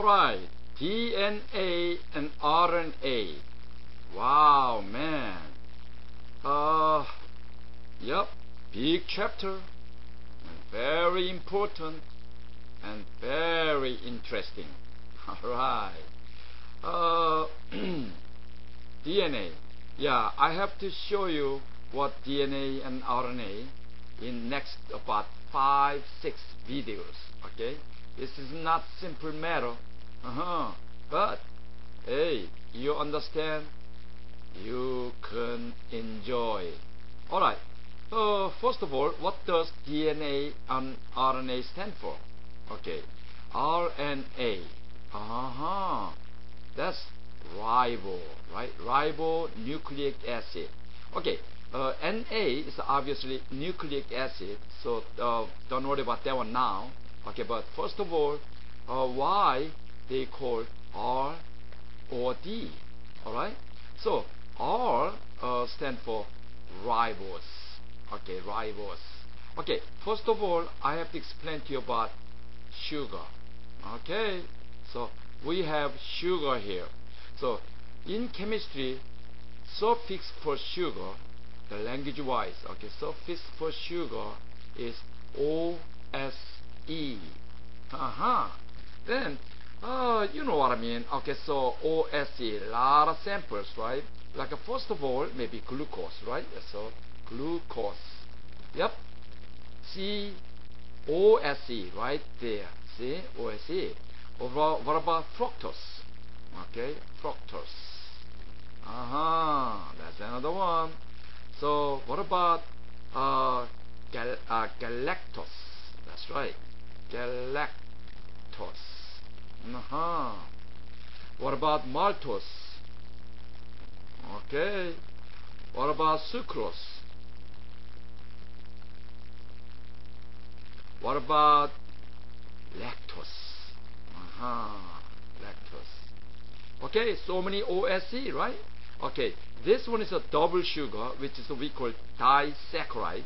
Alright, DNA and RNA. Wow, man. Yep, big chapter. And very important and very interesting. Alright. DNA. Yeah, I have to show you what DNA and RNA in next about 5-6 videos. Okay, this is not simple matter. But hey, you understand, you can enjoy. Alright, first of all, what does DNA and RNA stand for? Okay, RNA, that's ribo, right? Ribonucleic acid. Okay, Na is obviously nucleic acid, so don't worry about that one now. Okay, but first of all, why they call R or D? Alright, so R stand for ribose. Okay, ribose. Okay, first of all, I have to explain to you about sugar. Okay, so we have sugar here. So in chemistry, suffix for sugar, the language wise, okay, suffix for sugar is OSE. Then you know what I mean. Okay, so OSE, lot of samples, right? Like first of all, maybe glucose, right? So glucose. Yep. See OSE right there. See OSE. What about fructose? Okay, fructose. That's another one. So what about galactose? That's right, galactose. What about maltose? Okay. What about sucrose? What about lactose? Lactose. Okay, so many OSE, right? Okay, this one is a double sugar, which is we call disaccharide.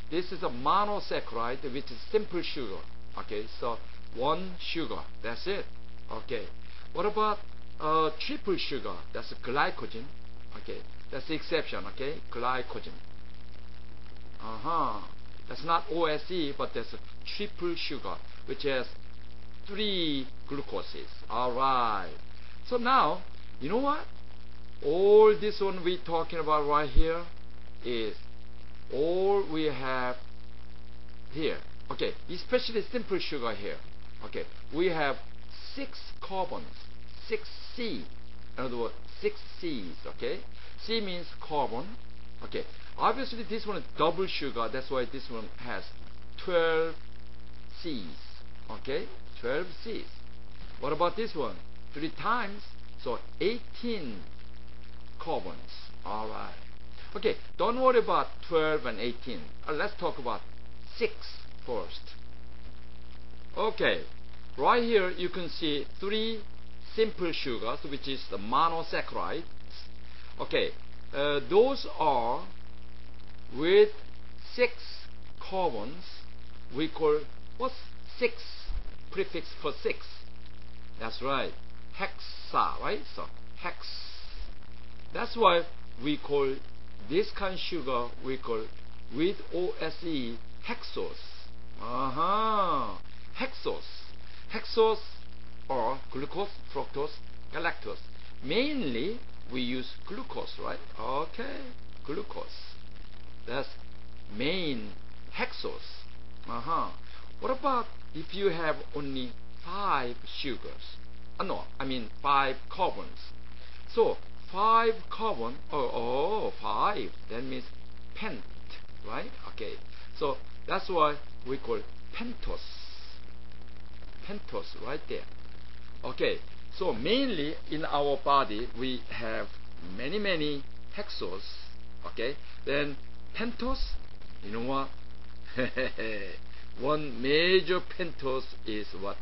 This is a monosaccharide, which is simple sugar. Okay, so one sugar, that's it. Okay, what about triple sugar? That's glycogen. Okay, that's the exception. Okay, glycogen. That's not OSE, but that's a triple sugar, which has 3 glucoses. Alright. So now, you know what? All this one we talking about right here is all we have here. Okay, especially simple sugar here. Okay, we have 6 carbons, 6 C. In other words, 6 C's. Okay, C means carbon. Okay, obviously this one is double sugar. That's why this one has 12 C's. Okay, 12 C's. What about this one? 3 times, so 18 carbons. Alright. Okay, don't worry about 12 and 18. Let's talk about 6 first. Okay, right here you can see 3 simple sugars, which is the monosaccharides. Okay, those are with 6 carbons. We call what's 6 prefix for 6? That's right, hexa, right? So hex. That's why we call this kind of sugar, we call with OSE hexose. Hexose. Hexose or glucose, fructose, galactose. Mainly we use glucose, right? Okay, glucose. That's main hexose. What about if you have only 5 sugars? No, I mean 5 carbons. So 5 carbon, 5, that means pent, right? Okay, so that's why we call pentose. Pentose right there. Okay, so mainly in our body we have many hexose. Okay, then pentose, you know what? One major pentose is what?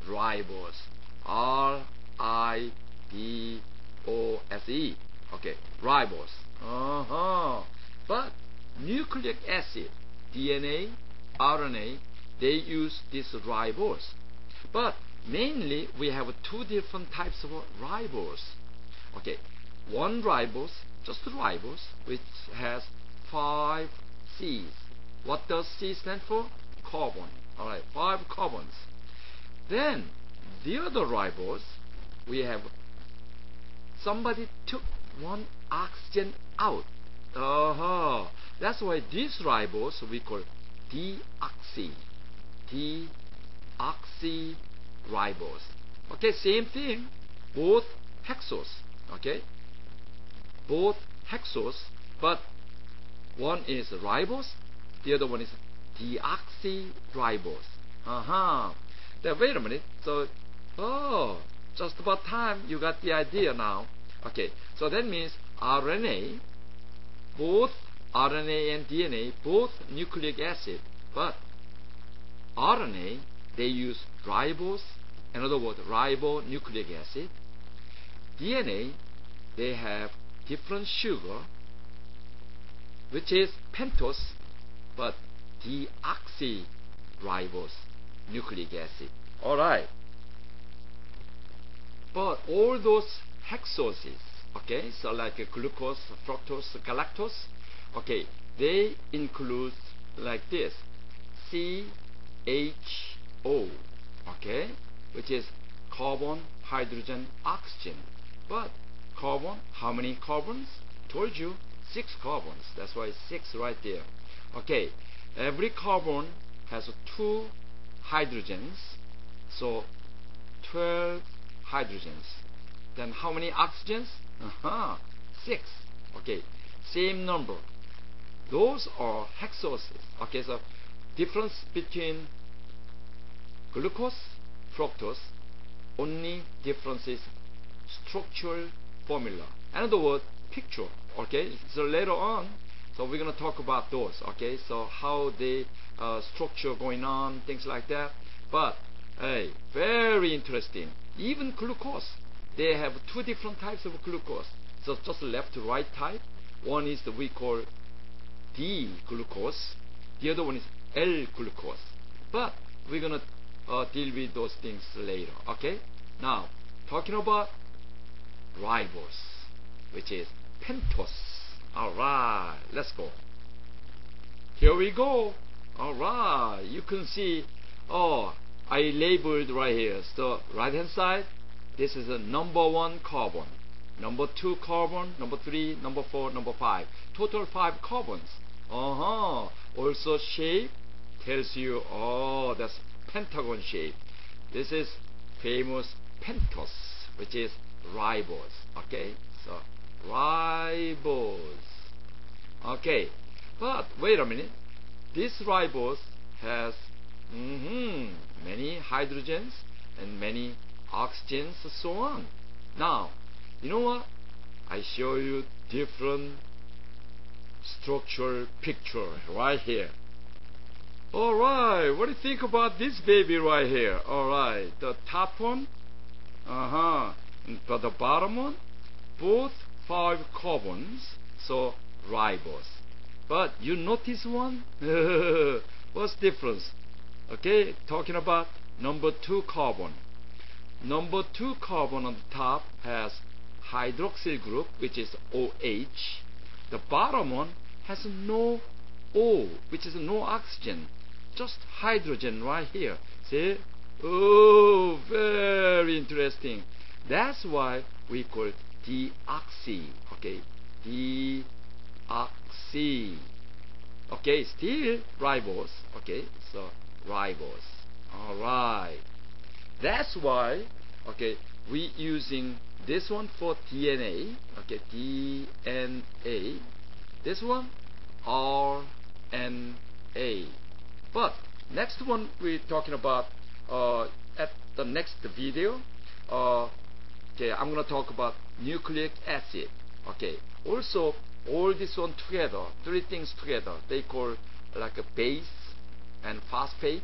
Ribose. RIBOSE. Okay, ribose. But nucleic acid, DNA, RNA, they use this ribose. But mainly we have two different types of ribose. Okay, one ribose, just ribose, which has 5 C's. What does C stand for? Carbon. Alright, 5 carbons. Then the other ribose, we have somebody took one oxygen out. That's why this ribose we call deoxy. Deoxyribose. Okay, same thing. Both hexose. Okay, both hexose, but one is ribose, the other one is deoxyribose. Then wait a minute. So, just about time you got the idea now. Okay, so that means RNA, both RNA and DNA, both nucleic acid, but RNA, they use ribose, in other words, ribonucleic acid. DNA, they have different sugar, which is pentose, but deoxyribose nucleic acid. Alright. But all those hexoses, okay, so like glucose, fructose, galactose, okay, they include like this, CHO, okay, which is carbon, hydrogen, oxygen. But carbon, how many carbons? Told you, 6 carbons. That's why 6 right there. Okay, every carbon has 2 hydrogens, so 12 hydrogens. Then how many oxygens? 6. Okay, same number. Those are hexoses. Okay, so difference between glucose, fructose, only difference is structural formula. In other words, picture. Okay, so later on, so we're going to talk about those. Okay, so how they structure going on, things like that. But hey, very interesting. Even glucose, they have 2 different types of glucose. So just left to right type. One is the we call D glucose. The other one is L glucose. But we're going to deal with those things later. Okay. Now talking about ribose, which is pentose. Alright, let's go. Here we go. Alright, you can see, I labeled right here. So right hand side, this is a number 1 carbon, number 2 carbon, number 3, number 4, number 5. Total 5 carbons. Also shape tells you, that's pentagon shape. This is famous pentose, which is ribose. Okay, so ribose. Okay, but wait a minute. This ribose has many hydrogens and many oxygens and so on. Now, you know what? I show you different structural picture right here. Alright, what do you think about this baby right here? Alright, the top one, but the bottom one, both 5 carbons, so ribose. But you notice one? What's the difference? Okay, talking about number 2 carbon. Number 2 carbon on the top has hydroxyl group, which is OH. The bottom one has no O, which is no oxygen, just hydrogen right here. See? Oh, very interesting. That's why we call it deoxy. Okay, deoxy. Okay, still ribose. Okay, so ribose. Alright. That's why, okay, we using this one for DNA. Okay, DNA. This one, RNA. But next one we're talking about at the next video. Okay, I'm gonna talk about nucleic acid. Okay, also all this one together, 3 things together, they call like a base and phosphate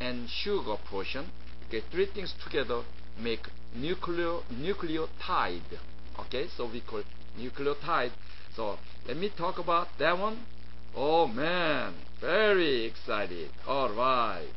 and sugar portion. Okay, 3 things together make nucleotide. Okay, so we call nucleotide. So let me talk about that one. Oh man, very excited. All right.